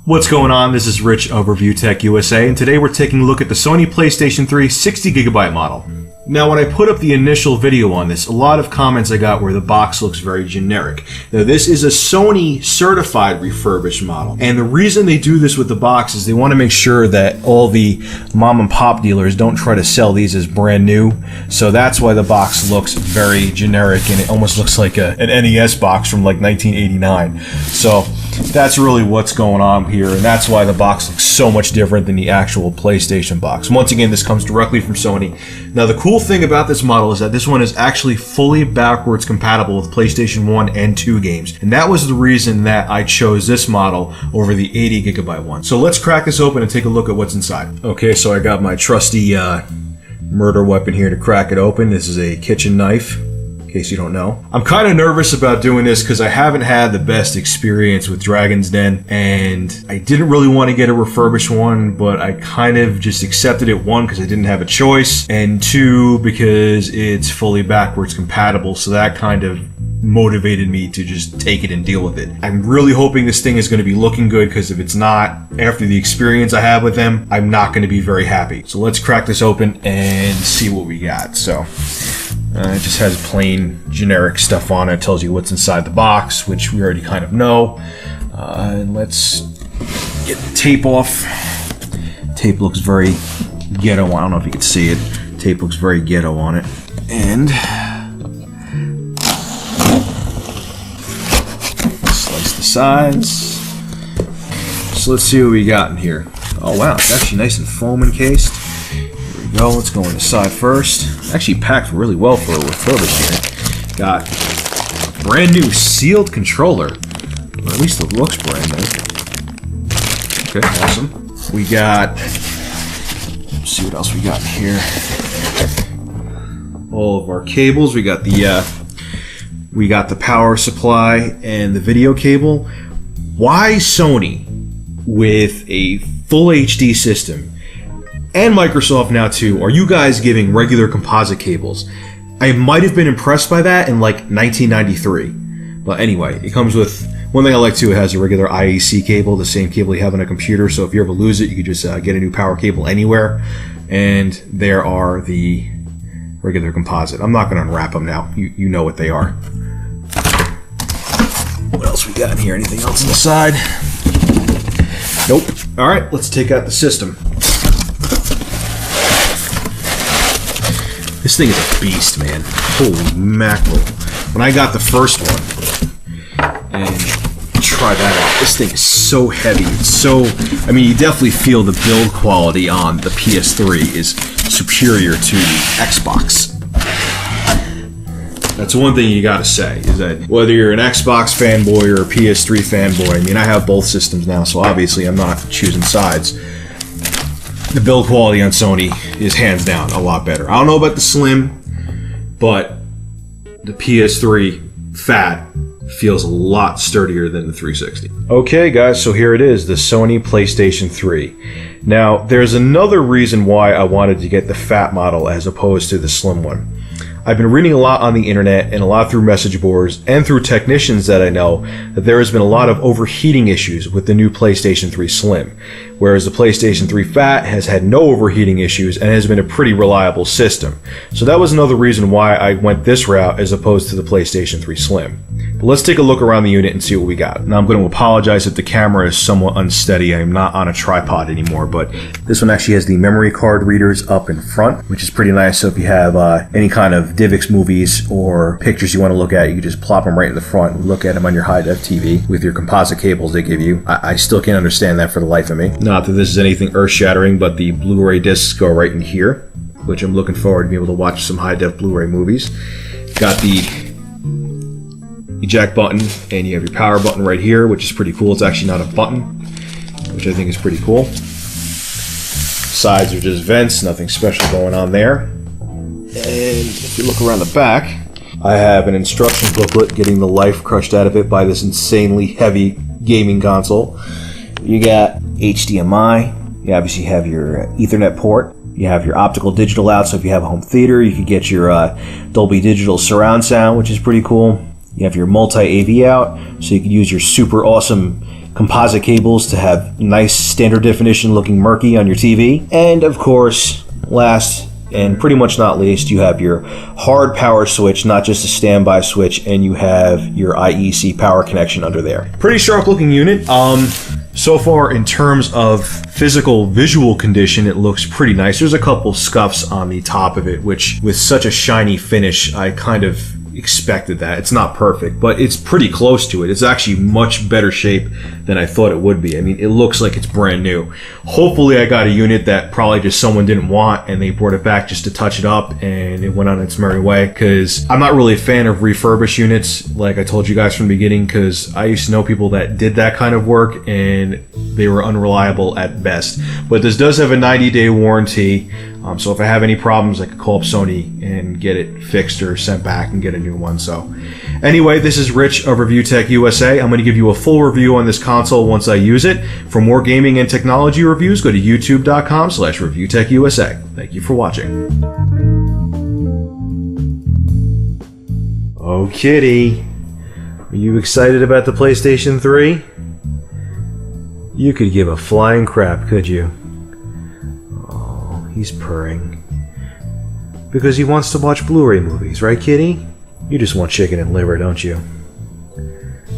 What's going on? This is Rich of ReviewTechUSA, and today we're taking a look at the Sony PlayStation 3 60GB model. Now, when I put up the initial video on this, a lot of comments I got where the box looks very generic. Now, this is a Sony certified refurbished model, and the reason they do this with the box is they want to make sure that all the mom and pop dealers don't try to sell these as brand new. So that's why the box looks very generic, and it almost looks like an NES box from like 1989. So that's really what's going on here, and that's why the box looks so much different than the actual PlayStation box. Once again, this comes directly from Sony. Now, the cool thing about this model is that this one is actually fully backwards compatible with PlayStation 1 and 2 games, and that was the reason that I chose this model over the 80GB one. So let's crack this open and take a look at what's inside. Okay, so I got my trusty murder weapon here to crack it open. This is a kitchen knife, in case you don't know. I'm kind of nervous about doing this because I haven't had the best experience with Dragon's Den, and I didn't really want to get a refurbished one, but I kind of just accepted it, one, because I didn't have a choice, and two, because it's fully backwards compatible, so that kind of motivated me to just take it and deal with it. I'm really hoping this thing is going to be looking good, because if it's not, after the experience I have with them, I'm not going to be very happy. So let's crack this open and see what we got. So it just has plain generic stuff on it. It tells you what's inside the box, which we already kind of know. And let's get the tape off. Tape looks very ghetto. I don't know if you can see it. Tape looks very ghetto on it. And slice the sides. So let's see what we got in here. Oh wow, it's actually nice and foam encased. Go. Let's go on the side first. Actually packed really well for a refurbished here. Got a brand new sealed controller. Or at least it looks brand new. Okay, awesome. We got, let's see what else we got in here. All of our cables. We got the power supply and the video cable. Why Sony with a full HD system, and Microsoft now too, are you guys giving regular composite cables? I might have been impressed by that in like 1993. But anyway, it comes with, one thing I like too, it has a regular IAC cable, the same cable you have on a computer, so if you ever lose it, you can just get a new power cable anywhere. And there are the regular composite. I'm not going to unwrap them now. You know what they are. What else we got in here? Anything else on the side? Nope. Alright, let's take out the system. This thing is a beast, man. Holy mackerel. When I got the first one, and try that out, this thing is so heavy. It's so, I mean, you definitely feel the build quality on the PS3 is superior to the Xbox. That's one thing you gotta say, is that whether you're an Xbox fanboy or a PS3 fanboy, I mean, I have both systems now, so obviously I'm not choosing sides. The build quality on Sony is hands down a lot better. I don't know about the Slim, but the PS3 Fat feels a lot sturdier than the 360. Okay guys, so here it is, the Sony PlayStation 3. Now, there's another reason why I wanted to get the Fat model as opposed to the Slim one. I've been reading a lot on the internet and a lot through message boards and through technicians that I know that there has been a lot of overheating issues with the new PlayStation 3 Slim, whereas the PlayStation 3 Fat has had no overheating issues and has been a pretty reliable system. So that was another reason why I went this route as opposed to the PlayStation 3 Slim. But let's take a look around the unit and see what we got. Now I'm going to apologize if the camera is somewhat unsteady. I am not on a tripod anymore, but this one actually has the memory card readers up in front, which is pretty nice. So if you have any kind of DivX movies or pictures you want to look at, you can just plop them right in the front and look at them on your high-def TV with your composite cables they give you. I still can't understand that for the life of me. Not that this is anything earth-shattering, but the Blu-ray discs go right in here, which I'm looking forward to being able to watch some high-def Blu-ray movies. Got the eject button, and you have your power button right here, which is pretty cool. It's actually not a button, which I think is pretty cool. Sides are just vents, nothing special going on there. And if you look around the back, I have an instruction booklet getting the life crushed out of it by this insanely heavy gaming console. You got HDMI, you obviously have your Ethernet port, you have your optical digital out, so if you have a home theater, you can get your Dolby Digital surround sound, which is pretty cool. You have your multi-AV out, so you can use your super awesome composite cables to have nice standard definition looking murky on your TV. And of course, last and pretty much not least, you have your hard power switch, not just a standby switch, and you have your IEC power connection under there. Pretty sharp looking unit. So far, in terms of physical visual condition, it looks pretty nice. There's a couple scuffs on the top of it, which with such a shiny finish, I kind of expected that. It's not perfect, but it's pretty close to it. It's actually much better shape than I thought it would be. I mean, it looks like it's brand new. Hopefully I got a unit that probably just someone didn't want and they brought it back just to touch it up and it went on its merry way, because I'm not really a fan of refurbished units, like I told you guys from the beginning, because I used to know people that did that kind of work and they were unreliable at best. But this does have a 90-day warranty. So if I have any problems, I could call up Sony and get it fixed or sent back and get a new one. So anyway, this is Rich of ReviewTechUSA. I'm going to give you a full review on this console once I use it. For more gaming and technology reviews, go to youtube.com/ReviewTechUSA. Thank you for watching. Oh, kitty. Are you excited about the PlayStation 3? You could give a flying crap, could you? He's purring. Because he wants to watch Blu-ray movies, right, kitty? You just want chicken and liver, don't you?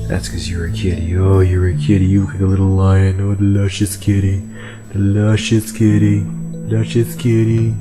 That's because you're a kitty. Oh, you're a kitty. You look like a little lion. Oh, the luscious kitty. The luscious kitty. Luscious kitty.